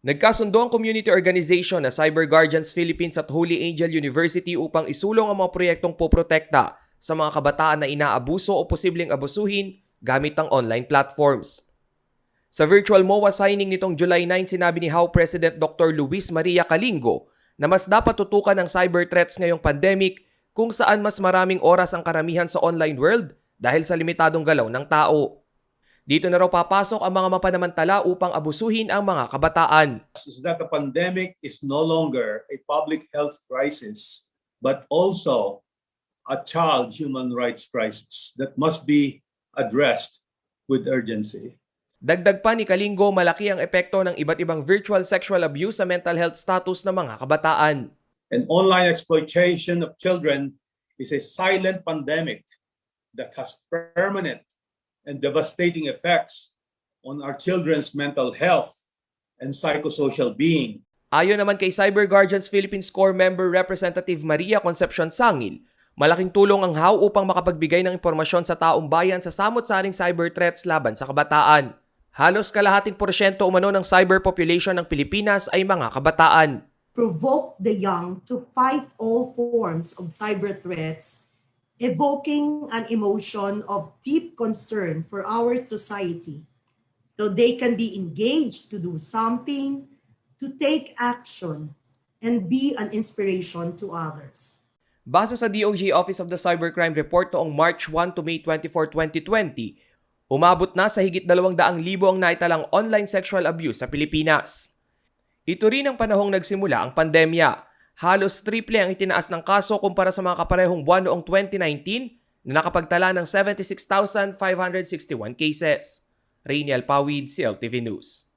Nagkasundo ang community organization na Cyber Guardians Philippines at Holy Angel University upang isulong ang mga proyektong poprotekta sa mga kabataan na inaabuso o posibleng abusuhin gamit ang online platforms. Sa virtual MOA signing nitong July 9, sinabi ni House President Dr. Luis Maria Calingo na mas dapat tutukan ang cyber threats ngayong pandemic kung saan mas maraming oras ang karamihan sa online world dahil sa limitadong galaw ng tao. Dito na raw papasok ang mga mapanamantala upang abusuhin ang mga kabataan. Is that the pandemic is no longer a public health crisis, but also a child human rights crisis that must be addressed with urgency. Dagdag pa ni Calingo, malaki ang epekto ng iba't ibang virtual sexual abuse sa mental health status ng mga kabataan. And online exploitation of children is a silent pandemic that has permanent and devastating effects on our children's mental health and psychosocial being. Ayon naman kay Cyber Guardians Philippines Core Member Representative Maria Concepcion Sangil, malaking tulong ang HAW upang makapagbigay ng impormasyon sa taong bayan sa samot-saring cyber threats laban sa kabataan. Halos kalahating porsyento umano ng cyber population ng Pilipinas ay mga kabataan. Provoke the young to fight all forms of cyber threats, evoking an emotion of deep concern for our society, so they can be engaged to do something, to take action, and be an inspiration to others. Base sa DOJ Office of the Cybercrime Report noong March 1 to May 24, 2020, umabot na sa higit 200,000 ang naitalang online sexual abuse sa Pilipinas. Ito rin ang panahong nagsimula ang pandemya. Halos triple ang itinaas ng kaso kumpara sa mga kaparehong buwan noong 2019 na nakapagtala ng 76,561 cases. Rainiel Pawid, CLTV News.